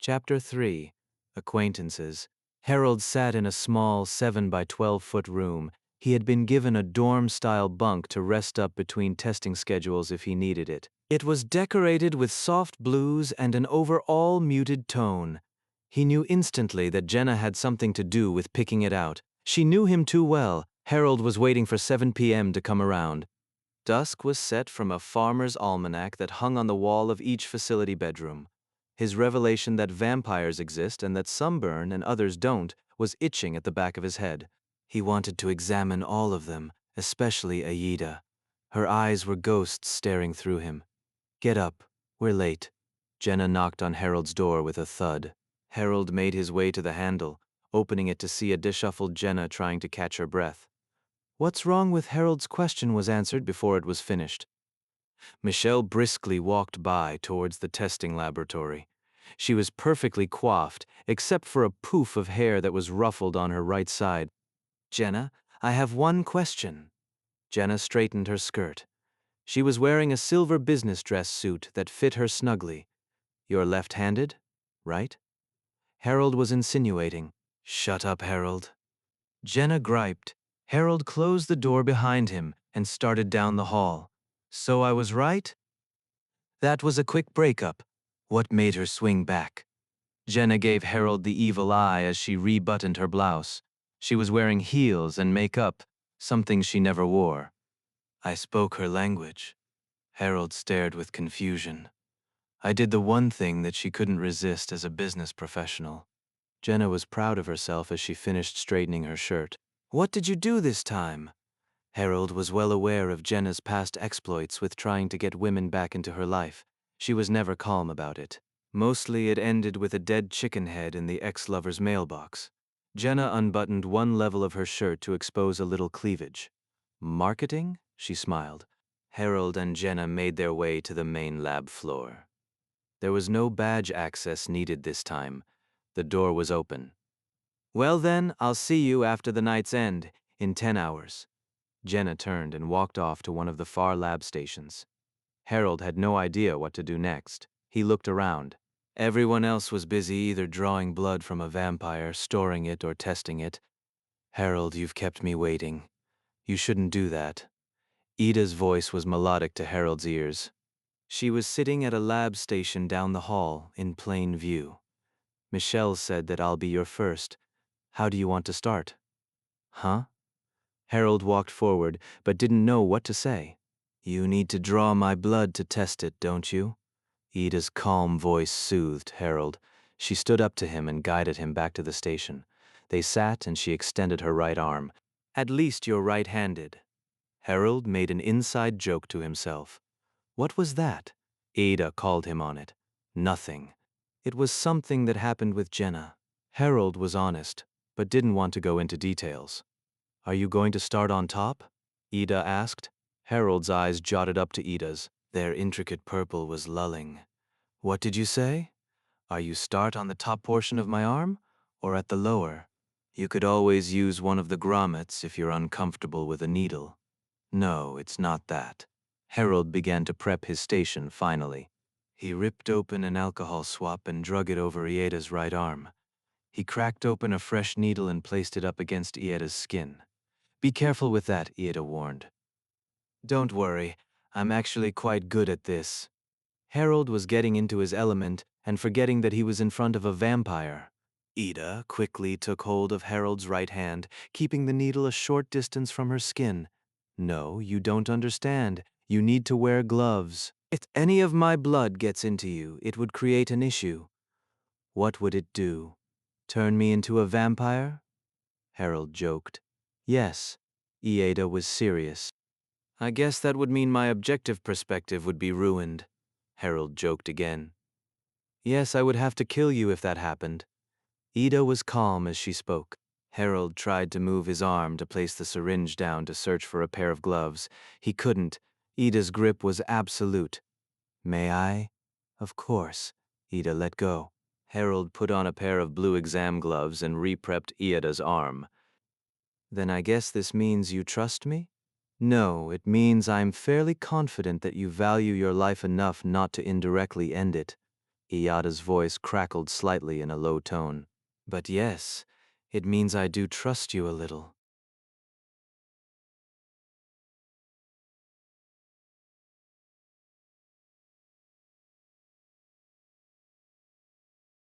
Chapter 3. Acquaintances. Harold sat in a small 7 by 12-foot room. He had been given a dorm-style bunk to rest up between testing schedules if he needed it. It was decorated with soft blues and an overall muted tone. He knew instantly that Jenna had something to do with picking it out. She knew him too well. Harold was waiting for 7 p.m. to come around. Dusk was set from a farmer's almanac that hung on the wall of each facility bedroom. His revelation that vampires exist and that some burn and others don't was itching at the back of his head. He wanted to examine all of them, especially Aida. Her eyes were ghosts staring through him. "Get up, we're late." Jenna knocked on Harold's door with a thud. Harold made his way to the handle, opening it to see a disheveled Jenna trying to catch her breath. What's wrong with Harold's question was answered before it was finished. Michelle briskly walked by towards the testing laboratory. She was perfectly coiffed, except for a poof of hair that was ruffled on her right side. "Jenna, I have one question." Jenna straightened her skirt. She was wearing a silver business dress suit that fit her snugly. "You're left-handed, right?" Harold was insinuating. "Shut up, Harold." Jenna griped. Harold closed the door behind him and started down the hall. "So I was right?" That was a quick breakup. What made her swing back? Jenna gave Harold the evil eye as she rebuttoned her blouse. She was wearing heels and makeup, something she never wore. "I spoke her language." Harold stared with confusion. "I did the one thing that she couldn't resist as a business professional." Jenna was proud of herself as she finished straightening her shirt. "What did you do this time?" Harold was well aware of Jenna's past exploits with trying to get women back into her life. She was never calm about it. Mostly it ended with a dead chicken head in the ex-lover's mailbox. Jenna unbuttoned one level of her shirt to expose a little cleavage. "Marketing?" she smiled. Harold and Jenna made their way to the main lab floor. There was no badge access needed this time. The door was open. "Well then, I'll see you after the night's end, in 10 hours. Jenna turned and walked off to one of the far lab stations. Harold had no idea what to do next. He looked around. Everyone else was busy either drawing blood from a vampire, storing it, or testing it. "Harold, you've kept me waiting. You shouldn't do that." Ida's voice was melodic to Harold's ears. She was sitting at a lab station down the hall, in plain view. "Michelle said that I'll be your first. How do you want to start?" "Huh?" Harold walked forward, but didn't know what to say. "You need to draw my blood to test it, don't you?" Ida's calm voice soothed Harold. She stood up to him and guided him back to the station. They sat and she extended her right arm. "At least you're right-handed." Harold made an inside joke to himself. What was that? Ida called him on it. Nothing. It was something that happened with Jenna. Harold was honest, but didn't want to go into details. "Are you going to start on top?" Ida asked. Harold's eyes jotted up to Ida's. Their intricate purple was lulling. "What did you say? Are you start on the top portion of my arm, or at the lower? You could always use one of the grommets if you're uncomfortable with a needle." "No, it's not that." Harold began to prep his station finally. He ripped open an alcohol swab and drug it over Ida's right arm. He cracked open a fresh needle and placed it up against Ida's skin. "Be careful with that," Ida warned. "Don't worry, I'm actually quite good at this." Harold was getting into his element and forgetting that he was in front of a vampire. Ida quickly took hold of Harold's right hand, keeping the needle a short distance from her skin. "No, you don't understand. You need to wear gloves. If any of my blood gets into you, it would create an issue." "What would it do? Turn me into a vampire?" Harold joked. "Yes." Iada was serious. "I guess that would mean my objective perspective would be ruined." Harold joked again. "Yes, I would have to kill you if that happened." Ida was calm as she spoke. Harold tried to move his arm to place the syringe down to search for a pair of gloves. He couldn't. Ida's grip was absolute. "May I?" "Of course." Ida let go. Harold put on a pair of blue exam gloves and re-prepped Iada's arm. "Then I guess this means you trust me?" "No, it means I'm fairly confident that you value your life enough not to indirectly end it." Iyada's voice crackled slightly in a low tone. But yes, it means I do trust you a little.